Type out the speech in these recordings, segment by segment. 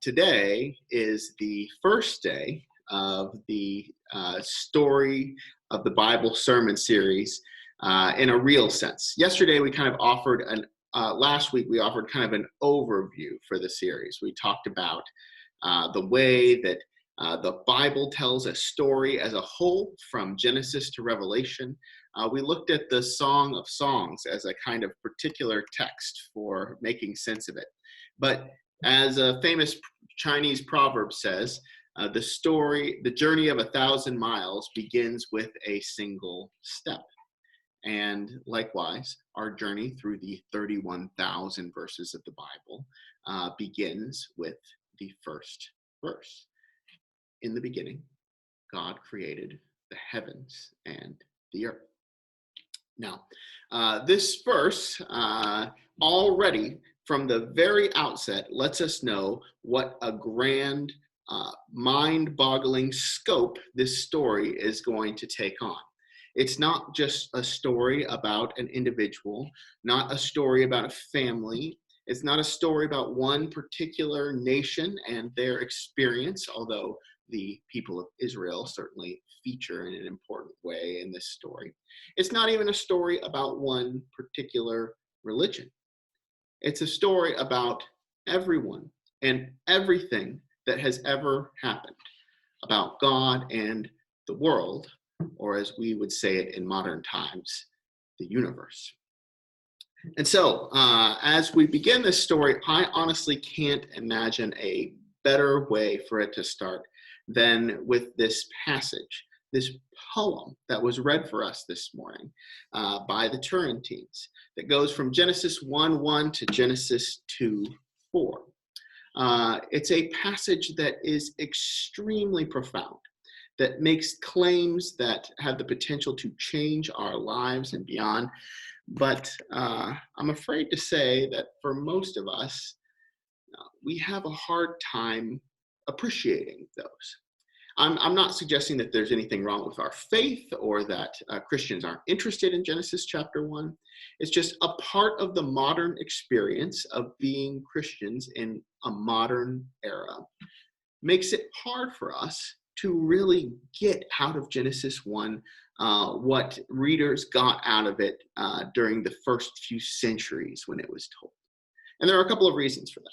Today is the first day of the story of the Bible sermon series in a real sense. Yesterday, we kind of offered last week, we offered kind of an overview for the series. We talked about the way that the Bible tells a story as a whole from Genesis to Revelation. We looked at the Song of Songs as a kind of particular text for making sense of it. But as a famous Chinese proverb says, the journey of 1,000 miles begins with a single step. And likewise, our journey through the 31,000 verses of the Bible begins with the first verse. In the beginning, God created the heavens and the earth. Now, this verse already from the very outset lets us know what a grand, mind-boggling scope this story is going to take on. It's not just a story about an individual, not a story about a family. It's not a story about one particular nation and their experience, although the people of Israel certainly feature in an important way in this story. It's not even a story about one particular religion. It's a story about everyone and everything that has ever happened, about God and the world, or as we would say it in modern times, the universe. And so, as we begin this story, I honestly can't imagine a better way for it to start than with this passage, this poem that was read for us this morning by the Turrentines, that goes from Genesis 1:1 to Genesis 2:4. It's a passage that is extremely profound, that makes claims that have the potential to change our lives and beyond. But I'm afraid to say that for most of us, we have a hard time appreciating those. I'm not suggesting that there's anything wrong with our faith or that Christians aren't interested in Genesis chapter 1. It's just a part of the modern experience of being Christians in a modern era makes it hard for us to really get out of Genesis 1 what readers got out of it during the first few centuries when it was told. And there are a couple of reasons for that.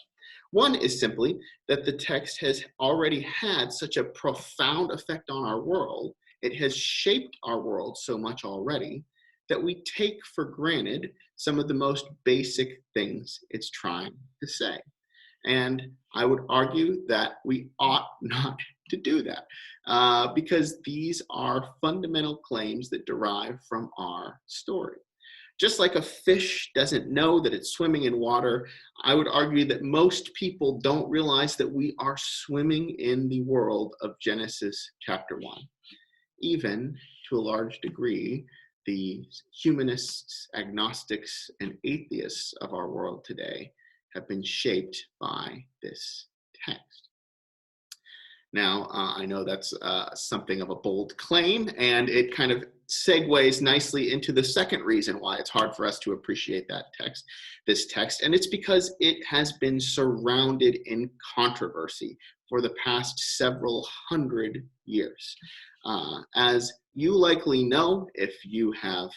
One is simply that the text has already had such a profound effect on our world. It has shaped our world so much already that we take for granted some of the most basic things it's trying to say. And I would argue that we ought not to do that because these are fundamental claims that derive from our story. Just like a fish doesn't know that it's swimming in water, I would argue that most people don't realize that we are swimming in the world of Genesis chapter 1. Even to a large degree, the humanists, agnostics, and atheists of our world today have been shaped by this text. Now, I know that's something of a bold claim, and it kind of segues nicely into the second reason why it's hard for us to appreciate this text, and it's because it has been surrounded in controversy for the past several hundred years. As you likely know, if you have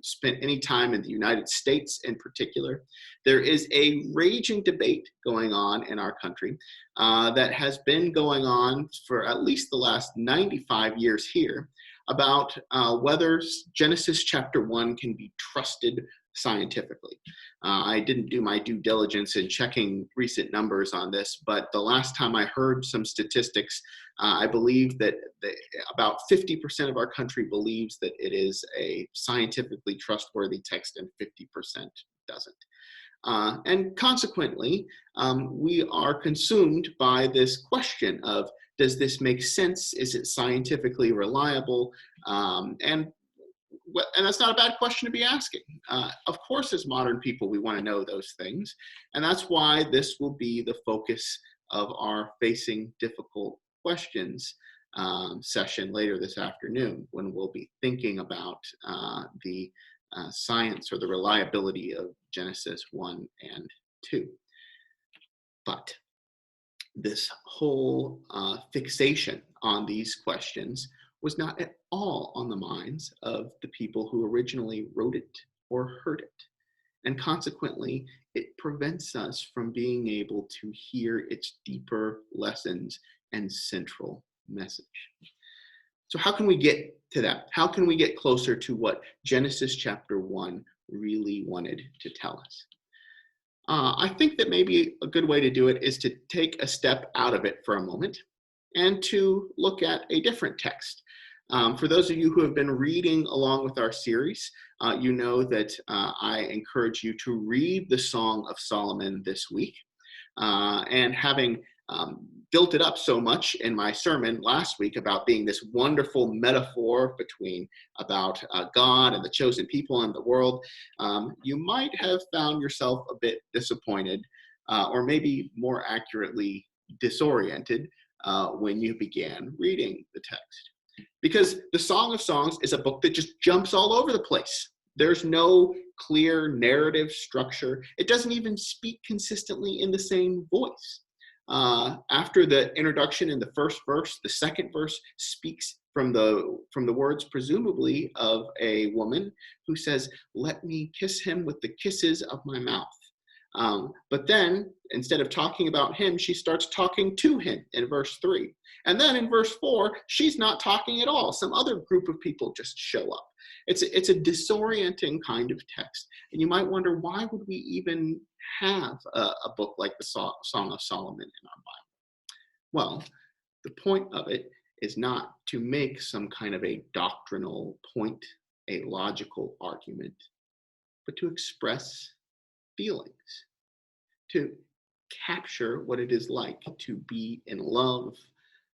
spent any time in the United States in particular, there is a raging debate going on in our country that has been going on for at least the last 95 years here about whether Genesis chapter 1 can be trusted scientifically. I didn't do my due diligence in checking recent numbers on this, but the last time I heard some statistics, I believe that about 50% of our country believes that it is a scientifically trustworthy text and 50% doesn't. And consequently, we are consumed by this question of, does this make sense? Is it scientifically reliable? And that's not a bad question to be asking. Of course, as modern people, we want to know those things. And that's why this will be the focus of our Facing Difficult Questions session later this afternoon, when we'll be thinking about the science or the reliability of Genesis 1 and 2. But this whole fixation on these questions was not at all on the minds of the people who originally wrote it or heard it. And consequently, it prevents us from being able to hear its deeper lessons and central message. So how can we get to that? How can we get closer to what Genesis chapter 1 really wanted to tell us? I think that maybe a good way to do it is to take a step out of it for a moment and to look at a different text. For those of you who have been reading along with our series, you know that I encourage you to read the Song of Solomon this week. And having built it up so much in my sermon last week about being this wonderful metaphor between about God and the chosen people and the world, you might have found yourself a bit disappointed, or maybe more accurately disoriented when you began reading the text. Because the Song of Songs is a book that just jumps all over the place. There's no clear narrative structure. It doesn't even speak consistently in the same voice. After the introduction in the first verse, the second verse speaks from the words presumably of a woman who says, "Let me kiss him with the kisses of my mouth." But then, instead of talking about him, she starts talking to him in verse 3. And then in verse 4, she's not talking at all. Some other group of people just show up. It's a disorienting kind of text. And you might wonder, why would we even have a book like the Song of Solomon in our Bible? Well, the point of it is not to make some kind of a doctrinal point, a logical argument, but to express feelings, to capture what it is like to be in love,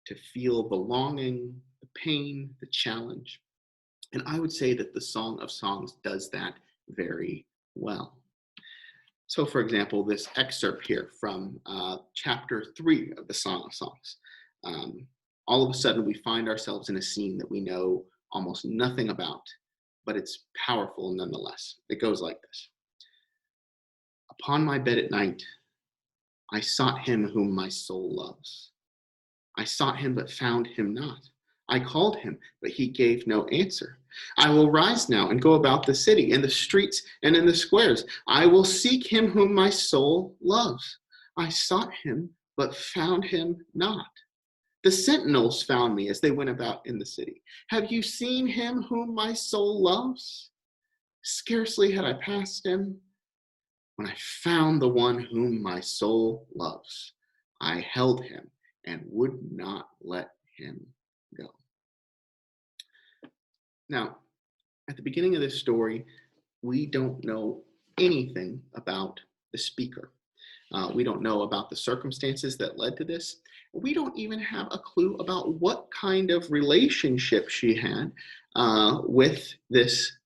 to feel the longing, the pain, the challenge. And I would say that the Song of Songs does that very well. So, for example, this excerpt here from chapter 3 of the Song of Songs. All of a sudden, we find ourselves in a scene that we know almost nothing about, but it's powerful nonetheless. It goes like this. "Upon my bed at night, I sought him whom my soul loves. I sought him, but found him not. I called him, but he gave no answer. I will rise now and go about the city, in the streets and in the squares. I will seek him whom my soul loves. I sought him, but found him not. The sentinels found me as they went about in the city. Have you seen him whom my soul loves? Scarcely had I passed him, when I found the one whom my soul loves. I held him and would not let him go." Now, at the beginning of this story, we don't know anything about the speaker. We don't know about the circumstances that led to this. We don't even have a clue about what kind of relationship she had with this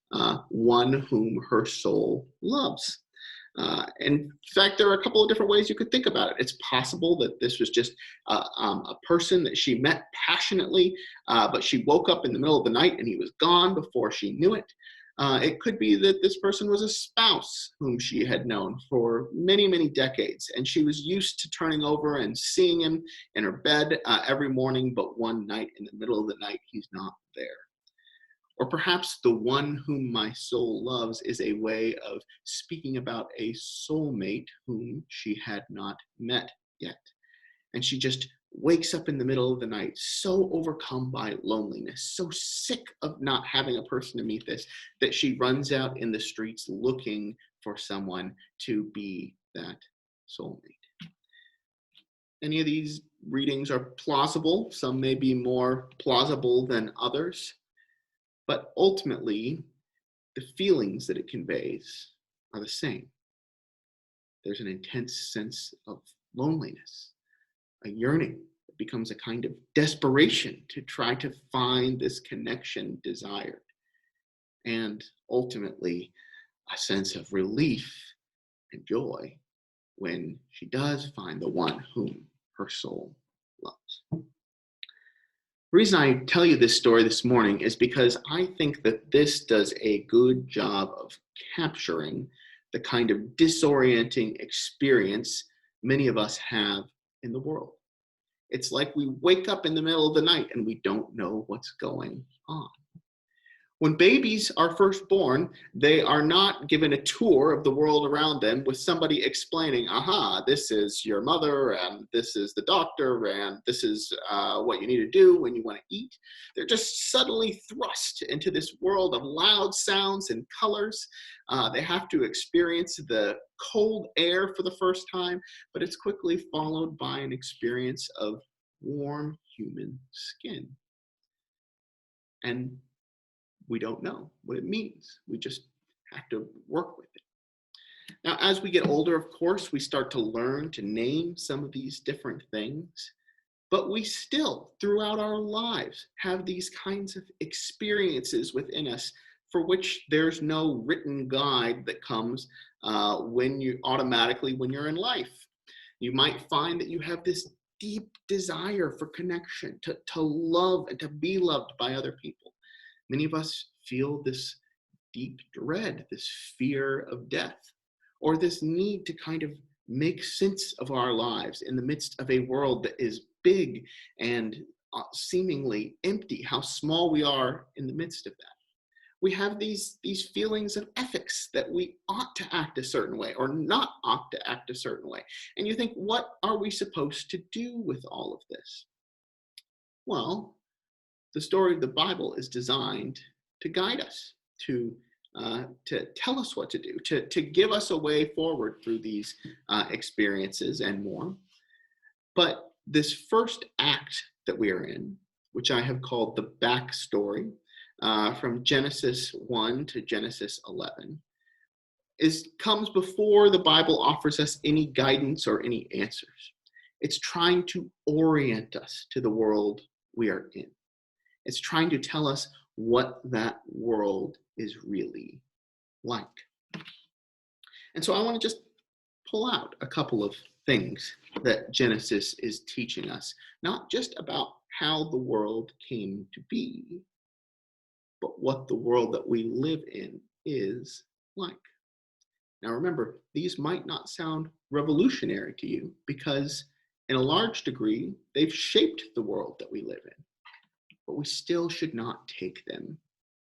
one whom her soul loves. In fact, there are a couple of different ways you could think about it. It's possible that this was just a person that she met passionately, but she woke up in the middle of the night and he was gone before she knew it. It could be that this person was a spouse whom she had known for many, many decades, and she was used to turning over and seeing him in her bed every morning, but one night in the middle of the night, he's not there. Or perhaps the one whom my soul loves is a way of speaking about a soulmate whom she had not met yet. And she just wakes up in the middle of the night, so overcome by loneliness, so sick of not having a person to meet this, that she runs out in the streets looking for someone to be that soulmate. Any of these readings are plausible. Some may be more plausible than others. But ultimately, the feelings that it conveys are the same. There's an intense sense of loneliness, a yearning that becomes a kind of desperation to try to find this connection desired, and ultimately a sense of relief and joy when she does find the one whom her soul loves. The reason I tell you this story this morning is because I think that this does a good job of capturing the kind of disorienting experience many of us have in the world. It's like we wake up in the middle of the night and we don't know what's going on. When babies are first born, they are not given a tour of the world around them with somebody explaining, aha, this is your mother, and this is the doctor, and this is what you need to do when you want to eat. They're just suddenly thrust into this world of loud sounds and colors. They have to experience the cold air for the first time, but it's quickly followed by an experience of warm human skin. And we don't know what it means. We just have to work with it. Now, as we get older, of course, we start to learn to name some of these different things, but we still, throughout our lives, have these kinds of experiences within us for which there's no written guide that comes when you're in life. You might find that you have this deep desire for connection, to love and to be loved by other people. Many of us feel this deep dread, this fear of death, or this need to kind of make sense of our lives in the midst of a world that is big and seemingly empty, how small we are in the midst of that. We have these feelings of ethics that we ought to act a certain way or not ought to act a certain way. And you think, what are we supposed to do with all of this? Well, the story of the Bible is designed to guide us, to tell us what to do, to give us a way forward through these experiences and more. But this first act that we are in, which I have called the backstory, from Genesis 1 to Genesis 11, comes before the Bible offers us any guidance or any answers. It's trying to orient us to the world we are in. It's trying to tell us what that world is really like. And so I want to just pull out a couple of things that Genesis is teaching us, not just about how the world came to be, but what the world that we live in is like. Now remember, these might not sound revolutionary to you because in a large degree, they've shaped the world that we live in. But we still should not take them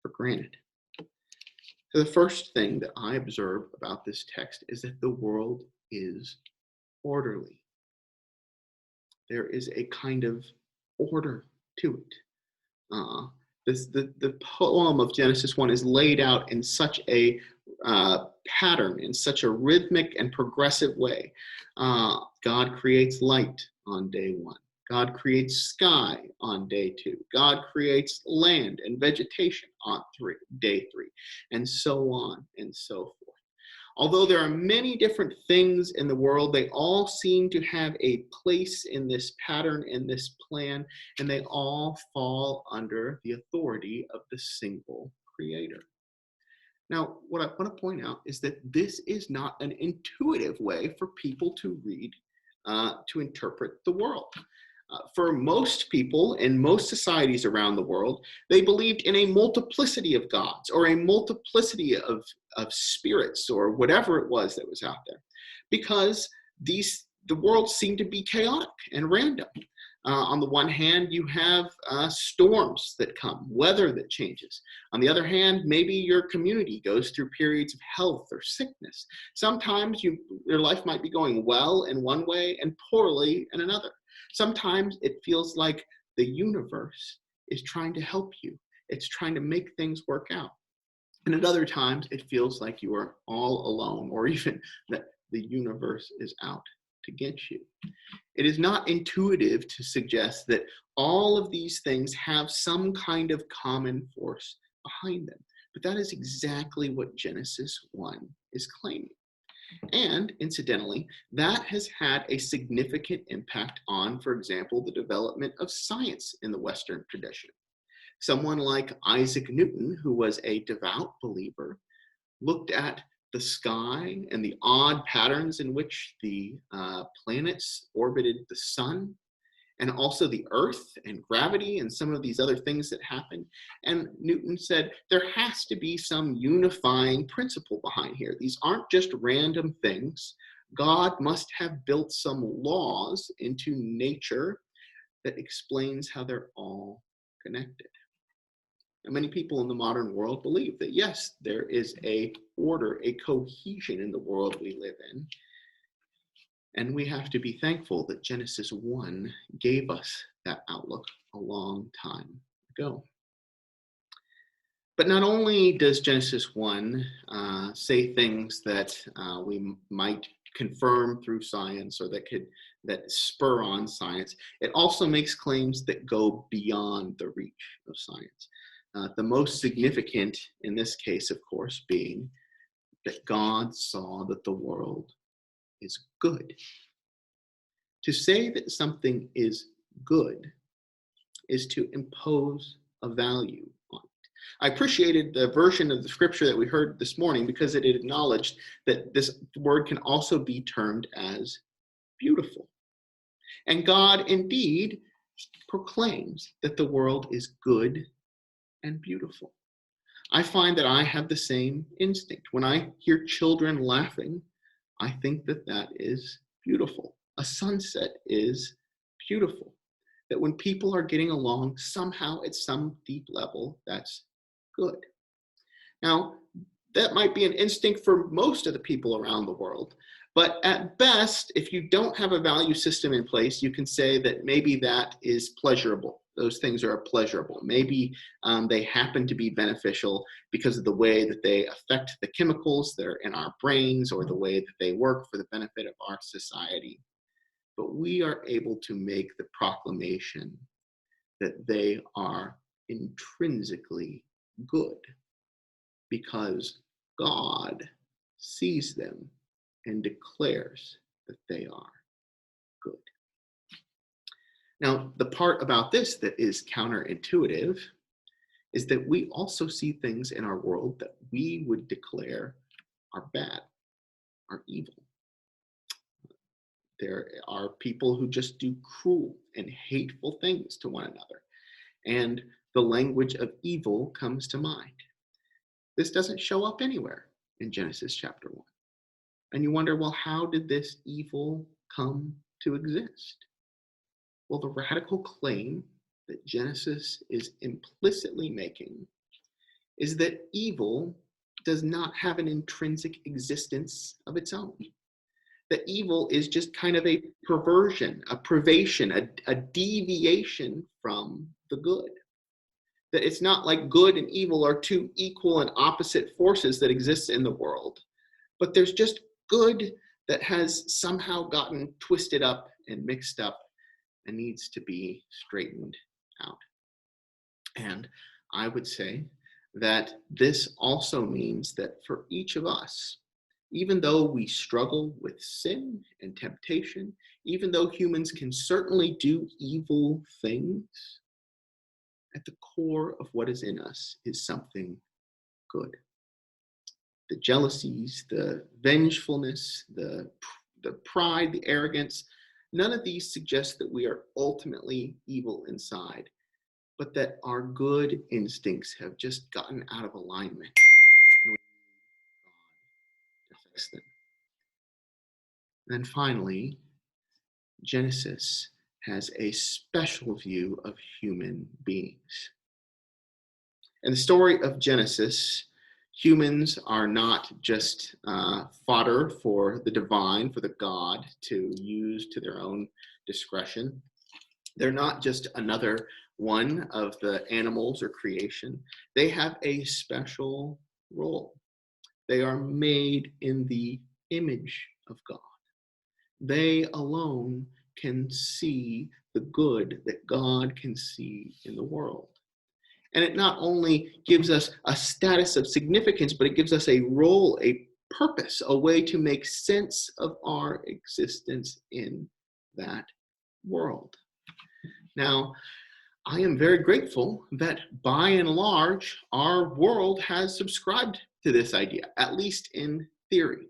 for granted. So the first thing that I observe about this text is that the world is orderly. There is a kind of order to it. The poem of Genesis 1 is laid out in such a pattern, in such a rhythmic and progressive way. God creates light on day 1. God creates sky on day 2. God creates land and vegetation on day 3, and so on and so forth. Although there are many different things in the world, they all seem to have a place in this pattern, in this plan, and they all fall under the authority of the single creator. Now, what I want to point out is that this is not an intuitive way for people to read, to interpret the world. For most people in most societies around the world, they believed in a multiplicity of gods or a multiplicity of spirits or whatever it was that was out there, because the world seemed to be chaotic and random. On the one hand, you have storms that come, weather that changes. On the other hand, maybe your community goes through periods of health or sickness. Sometimes your life might be going well in one way and poorly in another. Sometimes it feels like the universe is trying to help you. It's trying to make things work out. And at other times, it feels like you are all alone, or even that the universe is out to get you. It is not intuitive to suggest that all of these things have some kind of common force behind them. But that is exactly what Genesis 1 is claiming. And incidentally, that has had a significant impact on, for example, the development of science in the Western tradition. Someone like Isaac Newton, who was a devout believer, looked at the sky and the odd patterns in which the planets orbited the sun, and also the earth and gravity and some of these other things that happen. And Newton said, there has to be some unifying principle behind here. These aren't just random things. God must have built some laws into nature that explains how they're all connected. And many people in the modern world believe that, yes, there is a order, a cohesion in the world we live in. And we have to be thankful that Genesis 1 gave us that outlook a long time ago. But not only does Genesis 1 say things that we might confirm through science or that spur on science, it also makes claims that go beyond the reach of science. The most significant in this case, of course, being that God saw that the world is good. To say that something is good is to impose a value on it. I appreciated the version of the scripture that we heard this morning because it acknowledged that this word can also be termed as beautiful. And God indeed proclaims that the world is good and beautiful. I find that I have the same instinct. When I hear children laughing, I think that that is beautiful. A sunset is beautiful. That when people are getting along, somehow at some deep level, that's good. Now, that might be an instinct for most of the people around the world. But at best, if you don't have a value system in place, you can say that maybe that is pleasurable. Those things are pleasurable. Maybe they happen to be beneficial because of the way that they affect the chemicals that are in our brains or the way that they work for the benefit of our society. But we are able to make the proclamation that they are intrinsically good because God sees them and declares that they are good. Now, the part about this that is counterintuitive is that we also see things in our world that we would declare are bad, are evil. There are people who just do cruel and hateful things to one another, and the language of evil comes to mind. This doesn't show up anywhere in Genesis chapter 1. And you wonder, well, how did this evil come to exist? Well, the radical claim that Genesis is implicitly making is that evil does not have an intrinsic existence of its own. That evil is just kind of a perversion, a privation, a deviation from the good. That it's not like good and evil are two equal and opposite forces that exist in the world, but there's just good that has somehow gotten twisted up and mixed up and needs to be straightened out. And I would say that this also means that for each of us, even though we struggle with sin and temptation, even though humans can certainly do evil things, at the core of what is in us is something good. The jealousies, the vengefulness, the pride, the arrogance, none of these suggest that we are ultimately evil inside, but that our good instincts have just gotten out of alignment and we need God to fix them. And then finally, Genesis has a special view of human beings. In the story of Genesis, humans are not just fodder for the divine, for the God to use to their own discretion. They're not just another one of the animals or creation. They have a special role. They are made in the image of God. They alone can see the good that God can see in the world. And it not only gives us a status of significance, but it gives us a role, a purpose, a way to make sense of our existence in that world. Now, I am very grateful that by and large, our world has subscribed to this idea, at least in theory.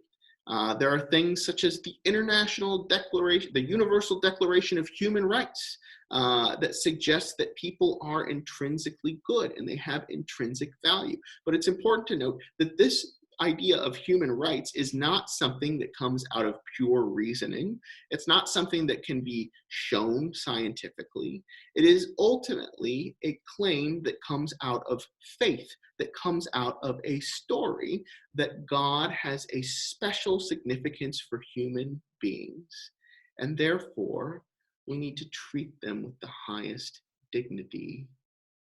There are things such as the International Declaration, the Universal Declaration of Human Rights, that suggests that people are intrinsically good and they have intrinsic value. But it's important to note that this idea of human rights is not something that comes out of pure reasoning. It's not something that can be shown scientifically. It is ultimately a claim that comes out of faith, that comes out of a story that God has a special significance for human beings, and therefore we need to treat them with the highest dignity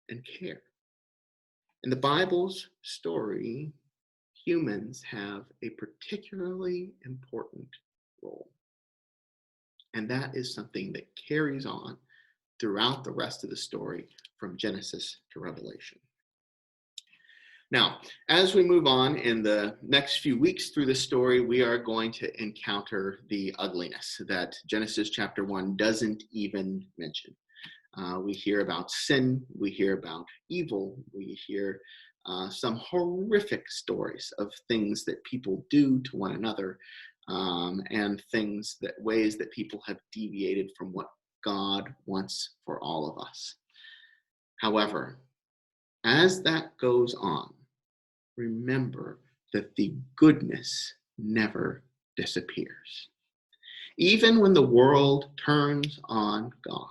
and care. In the Bible's story, humans have a particularly important role. And that is something that carries on throughout the rest of the story from Genesis to Revelation. Now, as we move on in the next few weeks through the story, we are going to encounter the ugliness that Genesis chapter 1 doesn't even mention. We hear about sin, we hear about evil, we hear some horrific stories of things that people do to one another, and ways that people have deviated from what God wants for all of us. However, as that goes on, remember that the goodness never disappears. Even when the world turns on God,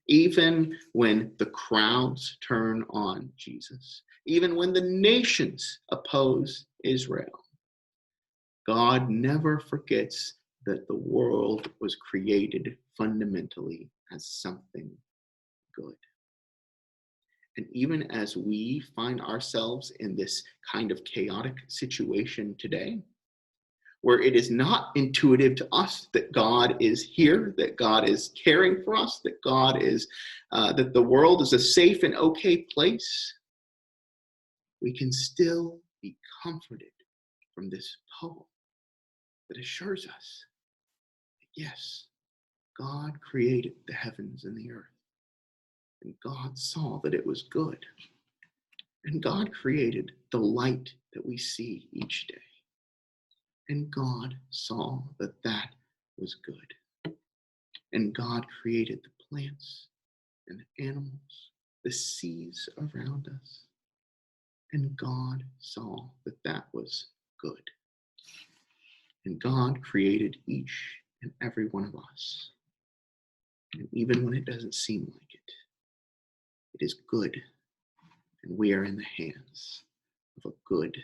even when the crowds turn on Jesus, even when the nations oppose Israel, God never forgets that the world was created fundamentally as something good. And even as we find ourselves in this kind of chaotic situation today, where it is not intuitive to us that God is here, that God is caring for us, that that the world is a safe and okay place, we can still be comforted from this poem that assures us that yes, God created the heavens and the earth, and God saw that it was good, and God created the light that we see each day. And God saw that that was good. And God created the plants and the animals, the seas around us. And God saw that that was good. And God created each and every one of us. And even when it doesn't seem like it, it is good. And we are in the hands of a good